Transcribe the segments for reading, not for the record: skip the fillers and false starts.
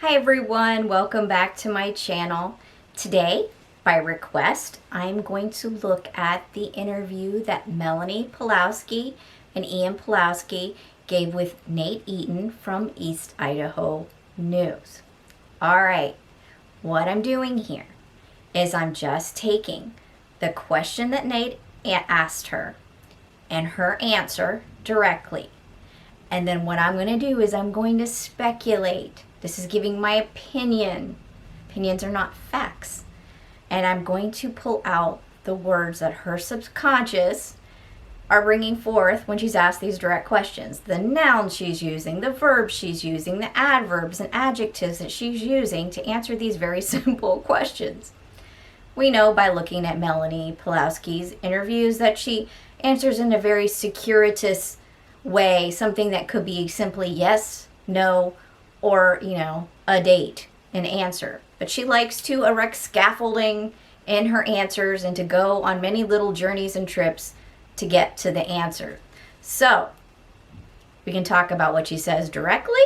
Hi everyone, welcome back to my channel. Today, by request, I'm going to look at the interview that Melanie Pulowski and Ian Pulowski gave with Nate Eaton from East Idaho News. Alright, what I'm doing here is I'm just taking the question that Nate asked her and her answer directly. And then what I'm going to do is I'm going to speculate. This is giving my opinion. Opinions are not facts. And I'm going to pull out the words that her subconscious are bringing forth when she's asked these direct questions. The nouns she's using, the verbs she's using, the adverbs and adjectives that she's using to answer these very simple questions. We know by looking at Melanie Pulowski's interviews that she answers in a very circuitous way, something that could be simply yes, no, or, a date, an answer. But she likes to erect scaffolding in her answers and to go on many little journeys and trips to get to the answer. So, we can talk about what she says directly,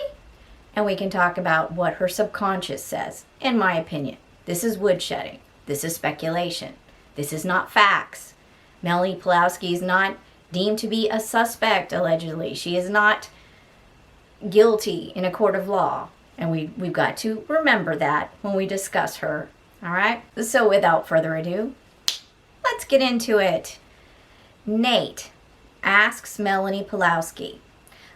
and we can talk about what her subconscious says, in my opinion. This is woodshedding. This is speculation. This is not facts. Melanie Pulowski is not deemed to be a suspect, allegedly. She is not guilty in a court of law. And we've got to remember that when we discuss her. All right? So without further ado, let's get into it. Nate asks Melanie Pulowski,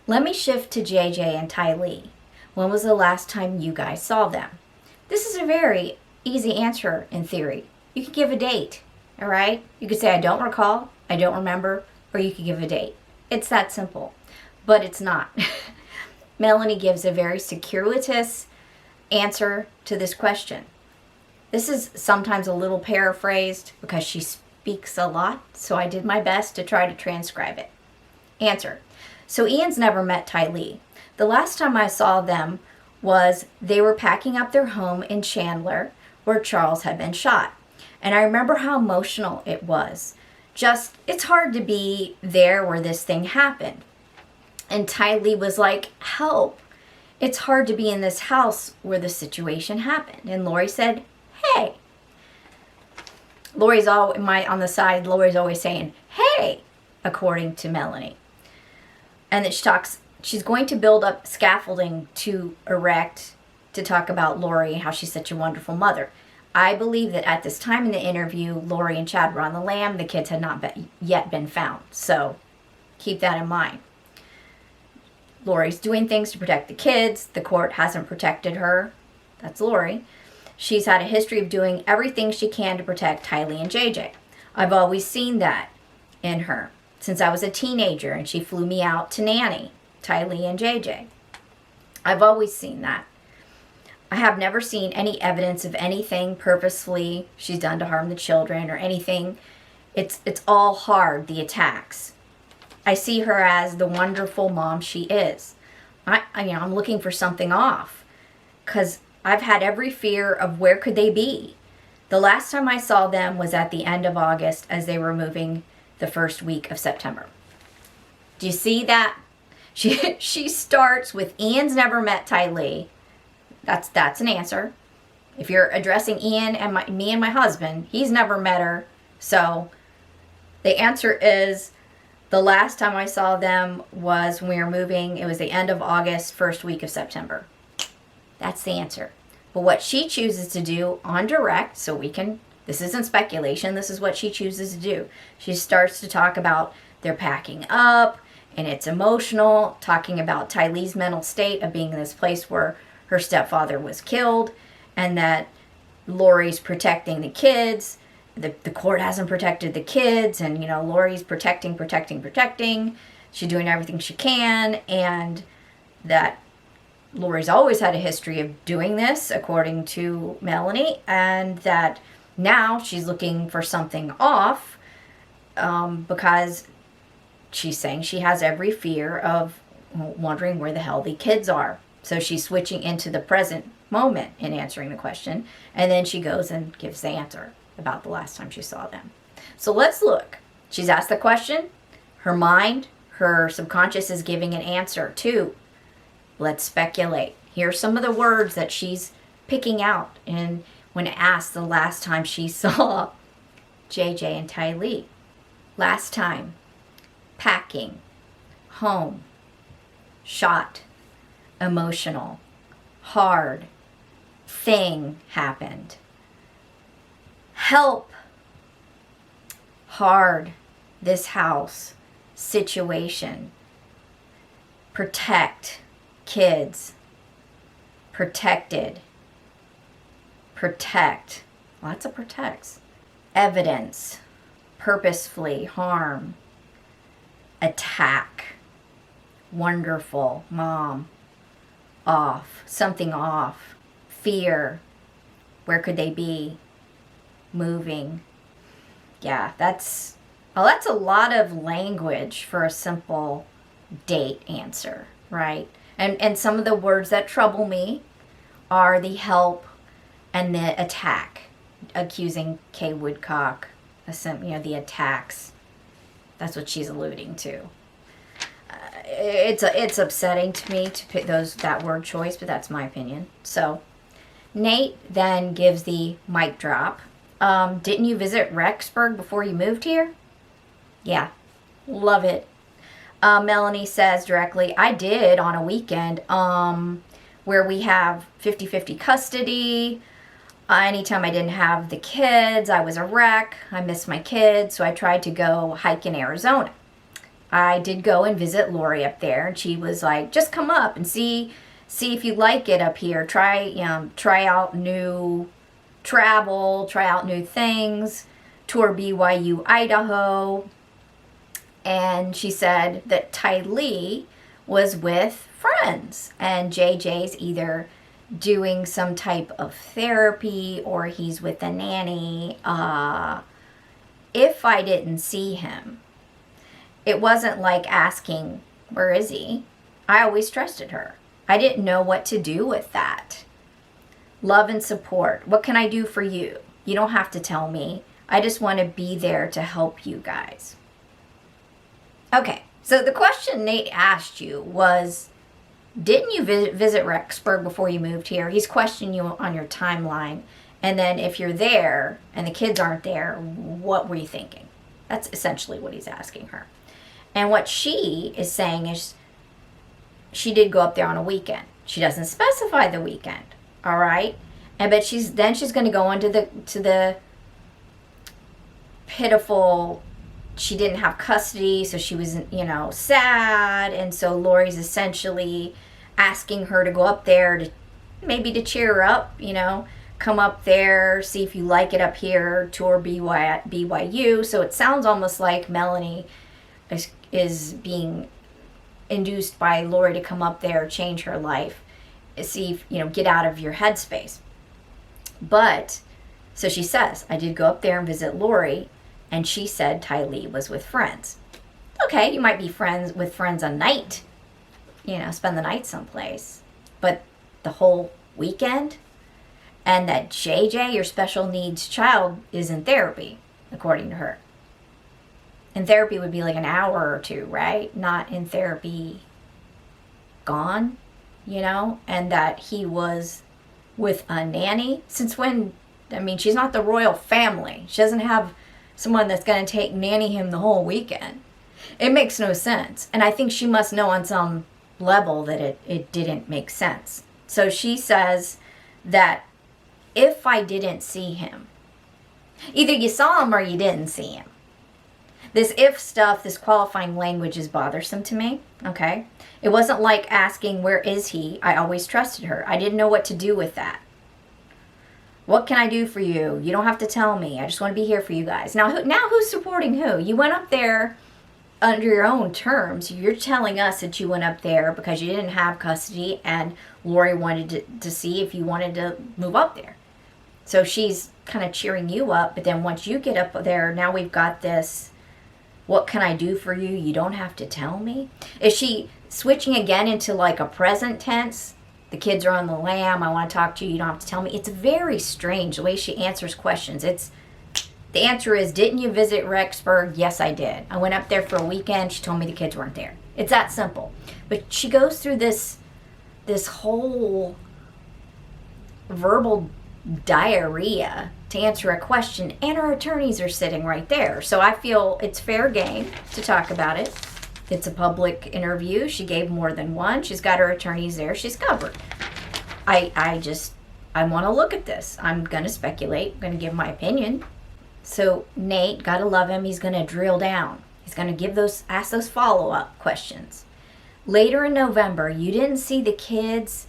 let me shift to JJ and Ty Lee. When was the last time you guys saw them? This is a very easy answer in theory. You could give a date. All right? You could say, I don't recall, I don't remember, or you could give a date. It's that simple, but it's not. Melanie gives a very circuitous answer to this question. This is sometimes a little paraphrased because she speaks a lot, so I did my best to try to transcribe it. Answer. So Ian's never met Ty Lee. The last time I saw them was they were packing up their home in Chandler where Charles had been shot. And I remember how emotional it was. Just, it's hard to be there where this thing happened. And Ty Lee was like, help. It's hard to be in this house where the situation happened. And Lori said, hey. Lori's all on the side, Lori's always saying, hey, according to Melanie. And that she's going to build up scaffolding to erect, to talk about Lori, how she's such a wonderful mother. I believe that at this time in the interview, Lori and Chad were on the lam. The kids had not yet been found. So keep that in mind. Lori's doing things to protect the kids. The court hasn't protected her. That's Lori. She's had a history of doing everything she can to protect Ty Lee and JJ. I've always seen that in her since I was a teenager and she flew me out to nanny Ty Lee and JJ. I've always seen that. I have never seen any evidence of anything purposefully she's done to harm the children or anything. It's all hard, the attacks. I see her as the wonderful mom she is. I'm looking for something off because I've had every fear of where could they be. The last time I saw them was at the end of August as they were moving the first week of September. Do you see that? She starts with Ian's never met Ty Lee. That's an answer. If you're addressing Ian and me and my husband, he's never met her. So the answer is the last time I saw them was when we were moving. It was the end of August, first week of September. That's the answer. But what she chooses to do on direct, this isn't speculation, this is what she chooses to do. She starts to talk about they're packing up and it's emotional, talking about Ty Lee's mental state of being in this place where her stepfather was killed, and that Lori's protecting the kids. The court hasn't protected the kids, and Lori's protecting. She's doing everything she can, and that Lori's always had a history of doing this, according to Melanie, and that now she's looking for something off because she's saying she has every fear of wondering where the hell the kids are. So she's switching into the present moment in answering the question. And then she goes and gives the answer about the last time she saw them. So let's look. She's asked the question. Her mind, her subconscious is giving an answer too. Let's speculate. Here's some of the words that she's picking out. And when asked the last time she saw JJ and Tylee. Last time, packing, home, shot, emotional, hard, thing happened, help, hard, this house, situation, protect, kids, protected, protect, lots of protects, evidence, purposefully, harm, attack, wonderful, mom, off, something off, fear, where could they be, moving. Yeah, that's a lot of language for a simple date answer, right? And some of the words that trouble me are the help and the attack, accusing Kay Woodcock, the attacks. That's what she's alluding to. It's upsetting to me to pick that word choice, but that's my opinion. So Nate then gives the mic drop. Didn't you visit Rexburg before you moved here? Yeah, love it. Melanie says directly, I did on a weekend where we have 50-50 custody. Anytime I didn't have the kids, I was a wreck. I missed my kids, so I tried to go hike in Arizona. I did go and visit Lori up there, and she was like, just come up and see if you like it up here. Try out new travel, try out new things, tour BYU Idaho. And she said that Tylee was with friends, and JJ's either doing some type of therapy or he's with a nanny. If I didn't see him, it wasn't like asking, where is he? I always trusted her. I didn't know what to do with that. Love and support. What can I do for you? You don't have to tell me. I just want to be there to help you guys. Okay, so the question Nate asked you was, didn't you visit Rexburg before you moved here? He's questioning you on your timeline. And then if you're there and the kids aren't there, what were you thinking? That's essentially what he's asking her. And what she is saying is she did go up there on a weekend. She doesn't specify the weekend, all right? But she's going to go into the pitiful, she didn't have custody, so she was, sad. And so Lori's essentially asking her to go up there to maybe to cheer her up, come up there, see if you like it up here, tour BYU. So it sounds almost like Melanie is being induced by Lori to come up there, change her life, see if, get out of your headspace. But, so she says, I did go up there and visit Lori, and she said Tylee was with friends. Okay, you might be with friends a night, spend the night someplace. But the whole weekend? And that JJ, your special needs child, is in therapy, according to her. And therapy would be like an hour or two, right? Not in therapy gone, and that he was with a nanny. Since when? She's not the royal family. She doesn't have someone that's going to nanny him the whole weekend. It makes no sense. And I think she must know on some level that it didn't make sense. So she says that if I didn't see him, either you saw him or you didn't see him. This if stuff, this qualifying language is bothersome to me, okay? It wasn't like asking, where is he? I always trusted her. I didn't know what to do with that. What can I do for you? You don't have to tell me. I just want to be here for you guys. Now who's supporting who? You went up there under your own terms. You're telling us that you went up there because you didn't have custody and Lori wanted to see if you wanted to move up there. So she's kind of cheering you up, but then once you get up there, now we've got this, what can I do for you? You don't have to tell me. Is she switching again into like a present tense? The kids are on the lam. I want to talk to you. You don't have to tell me. It's very strange the way she answers questions. The answer is, didn't you visit Rexburg? Yes, I did. I went up there for a weekend. She told me the kids weren't there. It's that simple. But she goes through this this whole verbal diarrhea to answer a question, and our attorneys are sitting right there. So I feel it's fair game to talk about it. It's a public interview. She gave more than one. She's got her attorneys there. She's covered. I want to look at this. I'm going to speculate. I'm going to give my opinion. So Nate, gotta love him. He's going to drill down. He's going to ask those follow-up questions. Later in November, you didn't see the kids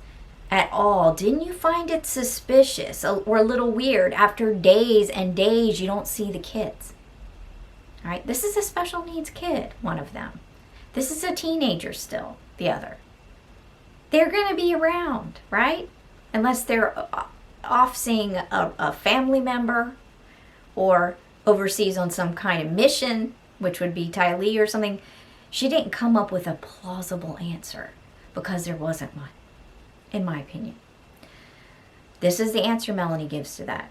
at all. Didn't you find it suspicious or a little weird after days and days you don't see the kids? All right, this is a special needs kid, one of them. This is a teenager still, the other. They're going to be around, right? Unless they're off seeing a family member or overseas on some kind of mission, which would be Tylee or something. She didn't come up with a plausible answer because there wasn't one, in my opinion. This is the answer Melanie gives to that.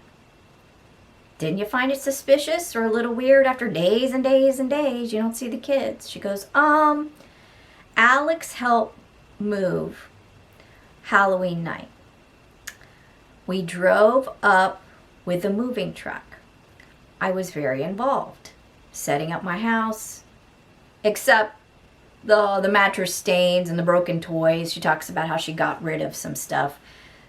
Didn't you find it suspicious or a little weird after days and days and days you don't see the kids? She goes, Alex helped move Halloween night. We drove up with a moving truck. I was very involved, setting up my house, except the mattress stains and the broken toys. She talks about how she got rid of some stuff,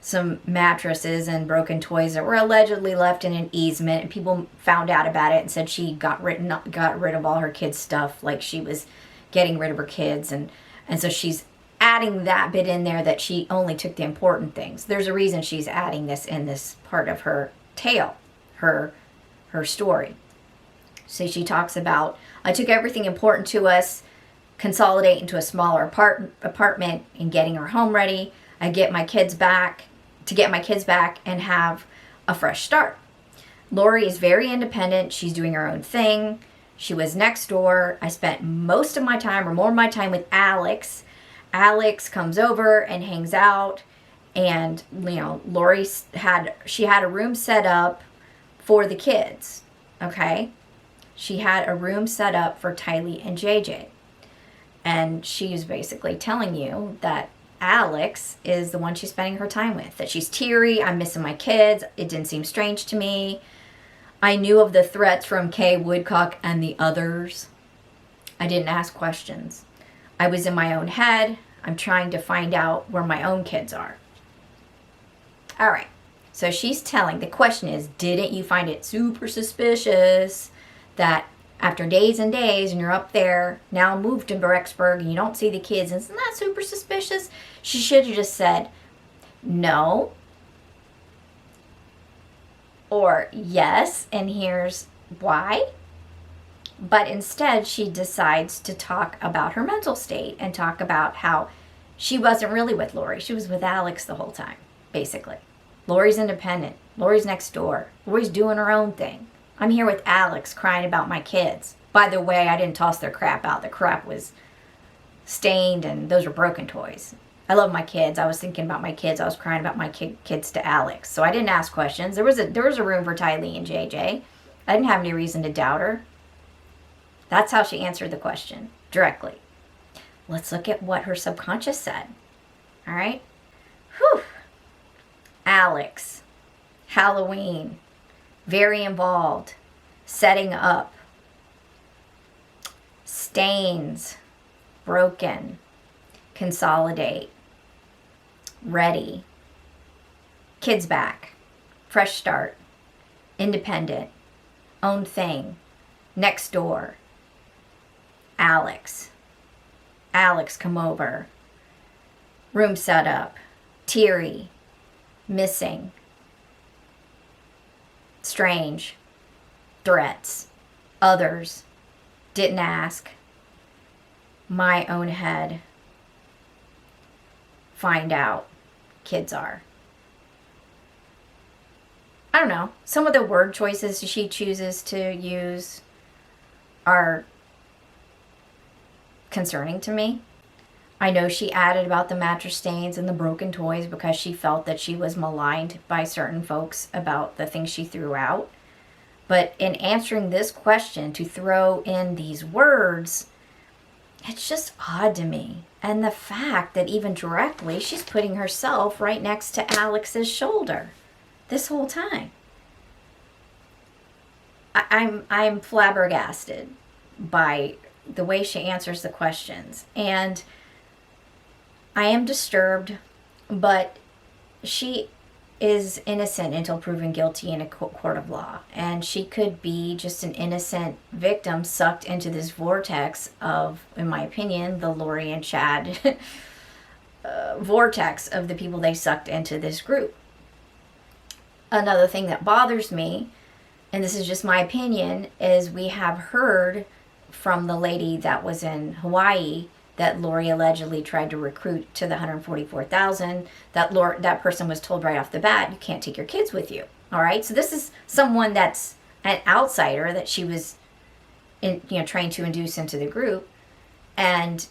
some mattresses and broken toys that were allegedly left in an easement, and people found out about it and said she got rid of all her kids' stuff, like she was getting rid of her kids, and so she's adding that bit in there that she only took the important things. There's a reason she's adding this in this part of her tale, her story. So she talks about, I took everything important to us, consolidate into a smaller apartment and getting our home ready. I get my kids back and have a fresh start. Lori is very independent. She's doing her own thing. She was next door. I spent most of my time or more of my time with Alex. Alex comes over and hangs out, and Lori had a room set up for the kids. Okay? She had a room set up for Tylee and JJ. And she's basically telling you that Alex is the one she's spending her time with. That she's teary. I'm missing my kids. It didn't seem strange to me. I knew of the threats from Kay Woodcock and the others. I didn't ask questions. I was in my own head. I'm trying to find out where my own kids are. All right. So she's telling, the question is, didn't you find it super suspicious that after days and days and you're up there, now moved to Rexburg and you don't see the kids, isn't that super suspicious? She should have just said, no. Or yes, and here's why. But instead, she decides to talk about her mental state and talk about how she wasn't really with Lori. She was with Alex the whole time, basically. Lori's independent. Lori's next door. Lori's doing her own thing. I'm here with Alex crying about my kids. By the way, I didn't toss their crap out. The crap was stained and those were broken toys. I love my kids. I was thinking about my kids. I was crying about my kids to Alex. So I didn't ask questions. There was a room for Tylee and JJ. I didn't have any reason to doubt her. That's how she answered the question, directly. Let's look at what her subconscious said. All right? Whew. Alex. Halloween. Very involved. Setting up. Stains. Broken. Consolidate. Ready. Kids back. Fresh start. Independent. Own thing. Next door. Alex. Alex come over. Room set up. Teary. Missing. Strange. Threats. Others. Didn't ask. My own head. Find out. Kids are. I don't know. Some of the word choices she chooses to use are concerning to me. I know she added about the mattress stains and the broken toys because she felt that she was maligned by certain folks about the things she threw out. But in answering this question, to throw in these words, It's just odd to me. And the fact that even directly she's putting herself right next to Alex's shoulder this whole time. I'm flabbergasted by the way she answers the questions. And I am disturbed, but she is innocent until proven guilty in a court of law. And she could be just an innocent victim sucked into this vortex of, in my opinion, the Lori and Chad vortex of the people they sucked into this group. Another thing that bothers me, and this is just my opinion, is we have heard from the lady that was in Hawaii that Lori allegedly tried to recruit to the 144,000. That person was told right off the bat, you can't take your kids with you. All right, so this is someone that's an outsider that she was, trying to induce into the group, and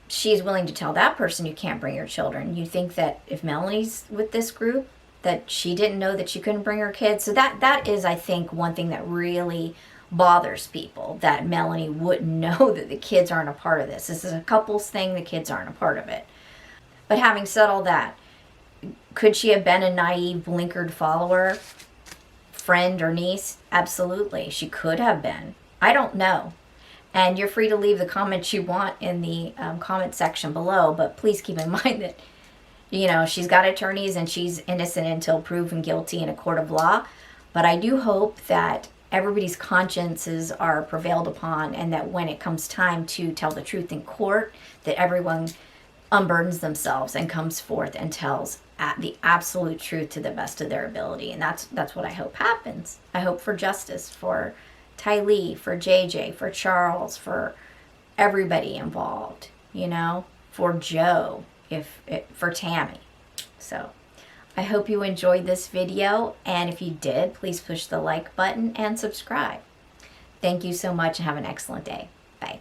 she's willing to tell that person you can't bring your children. You think that if Melanie's with this group, that she didn't know that she couldn't bring her kids? So that is, I think, one thing that really bothers people, that Melanie wouldn't know that the kids aren't a part of this. This is a couples thing, the kids aren't a part of it. But having said all that, could she have been a naive, blinkered follower, friend or niece? Absolutely, she could have been. I don't know. And you're free to leave the comments you want in the comment section below, but please keep in mind that she's got attorneys and she's innocent until proven guilty in a court of law. But I do hope that everybody's consciences are prevailed upon, and that when it comes time to tell the truth in court, that everyone unburdens themselves and comes forth and tells the absolute truth to the best of their ability. And that's what I hope happens. I hope for justice for Tylee, for JJ, for Charles, for everybody involved, for Joe, for Tammy. So I hope you enjoyed this video, and if you did, please push the like button and subscribe. Thank you so much and have an excellent day. Bye.